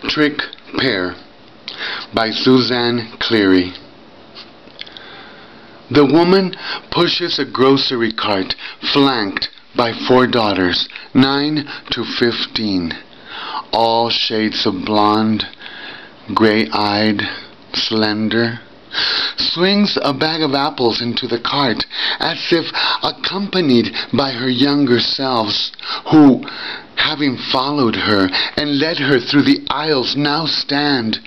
Trick Pear by Suzanne Cleary. The woman pushes a grocery cart flanked by 4 daughters, 9 to 15, all shades of blonde, gray-eyed, slender, swings a bag of apples into the cart as if accompanied by her younger selves, who, having followed her and led her through the aisles, now stand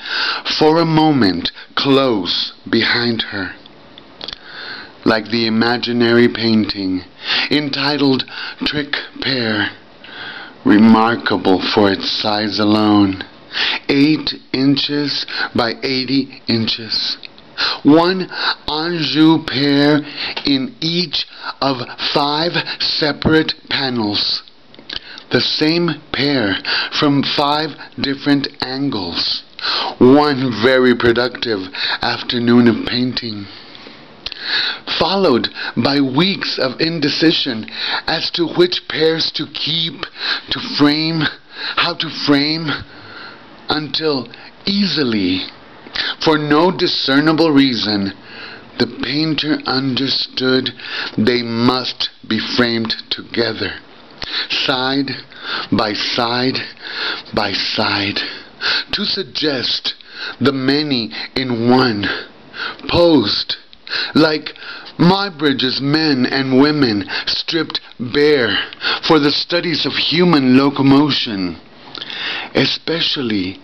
for a moment close behind her. Like the imaginary painting entitled Trick Pear, remarkable for its size alone, 8 inches by 80 inches. 1 Anjou pear in each of 5 separate panels. The same pear from 5 different angles. One very productive afternoon of painting, followed by weeks of indecision as to which pears to keep, to frame, how to frame, until easily, for no discernible reason, the painter understood they must be framed together, side by side by side, to suggest the many in one, posed like Muybridge's men and women stripped bare for the studies of human locomotion, especially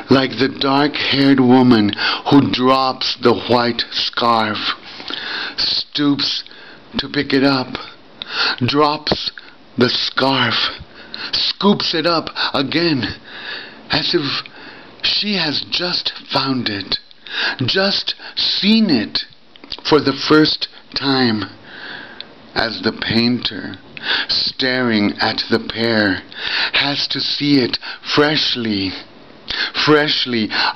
like the dark-haired woman who drops the white scarf, stoops to pick it up, drops the scarf, scoops it up again, as if she has just found it, just seen it for the first time, as the painter, staring at the pear, has to see it freshly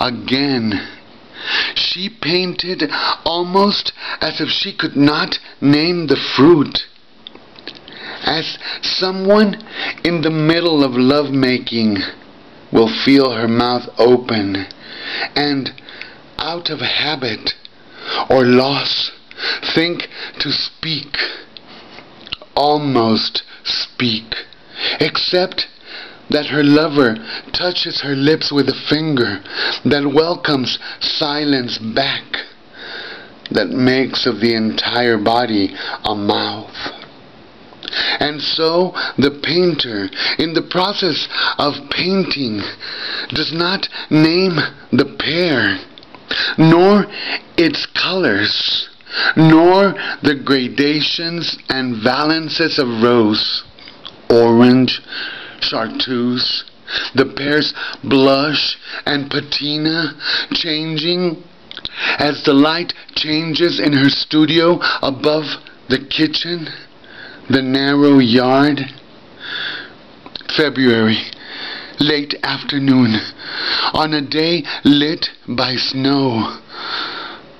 again. She painted almost as if she could not name the fruit, as someone in the middle of love-making will feel her mouth open and, out of habit or loss, think to speak, almost speak, except that her lover touches her lips with a finger that welcomes silence back, that makes of the entire body a mouth. And so the painter, in the process of painting, does not name the pear, nor its colors, nor the gradations and valences of rose, orange, chartreuse, the pear's blush and patina changing as the light changes in her studio above the kitchen, the narrow yard. February, late afternoon, on a day lit by snow,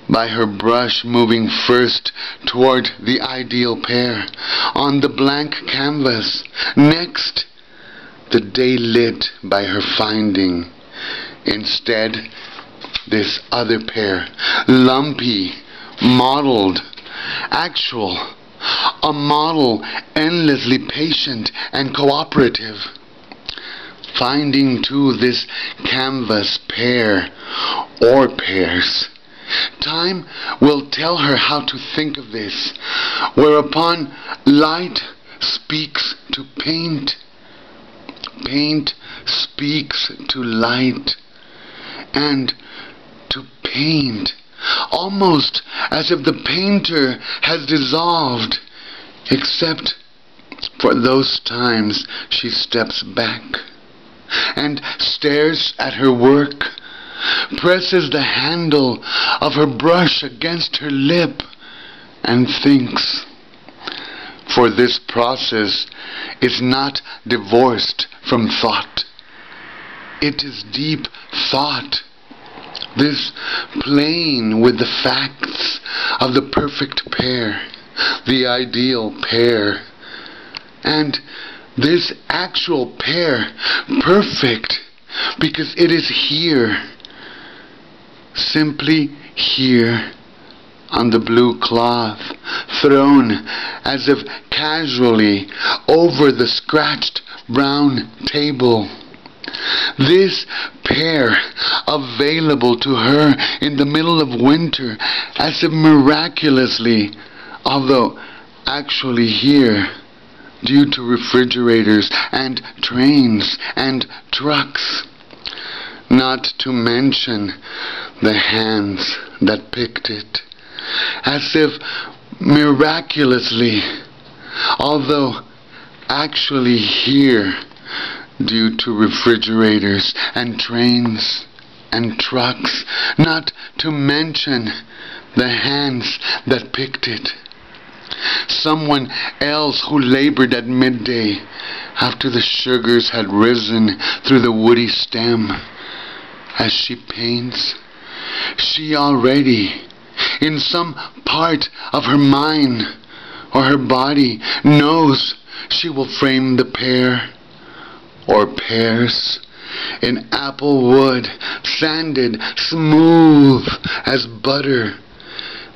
by her brush moving first toward the ideal pear on the blank canvas, next the day lit by her finding, instead, this other pear, lumpy, mottled, actual, a model endlessly patient and cooperative. Finding too this canvas pear, or pears. Time will tell her how to think of this, whereupon light speaks to paint, paint speaks to light, and to paint, almost as if the painter has dissolved, except for those times she steps back and stares at her work, presses the handle of her brush against her lip, and thinks. For this process is not divorced from thought. It is deep thought, this playing with the facts of the perfect pear, the ideal pear, and this actual pear, perfect, because it is here, simply here, on the blue cloth, thrown as if casually over the scratched brown table. This pear available to her in the middle of winter, as if miraculously, although actually here, due to refrigerators and trains and trucks. Not to mention the hands that picked it, as if miraculously, although actually here, due to refrigerators and trains and trucks. Not to mention the hands that picked it. Someone else who labored at midday after the sugars had risen through the woody stem. As she paints, she already, in some part of her mind or her body, knows she will frame the pear or pears in apple wood, sanded smooth as butter.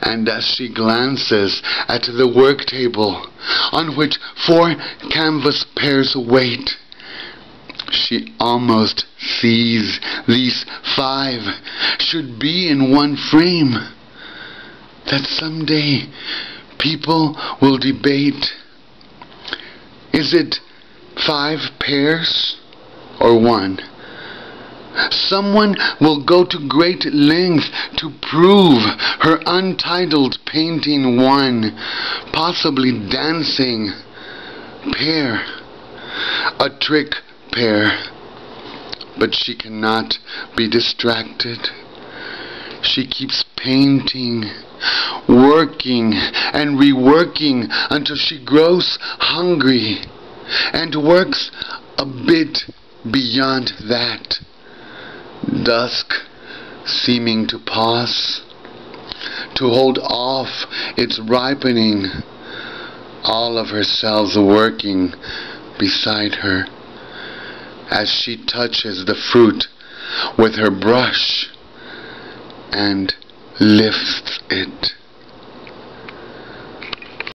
And as she glances at the work table on which 4 canvas pears wait, she almost sees these 5 should be in one frame, that someday people will debate. Is it 5 pears or 1? Someone will go to great length to prove her untitled painting one, possibly dancing pear, a trick pear. But she cannot be distracted. She keeps painting, working and reworking until she grows hungry and works a bit beyond that. Dusk seeming to pause, to hold off its ripening, all of her cells working beside her as she touches the fruit with her brush and lifts it.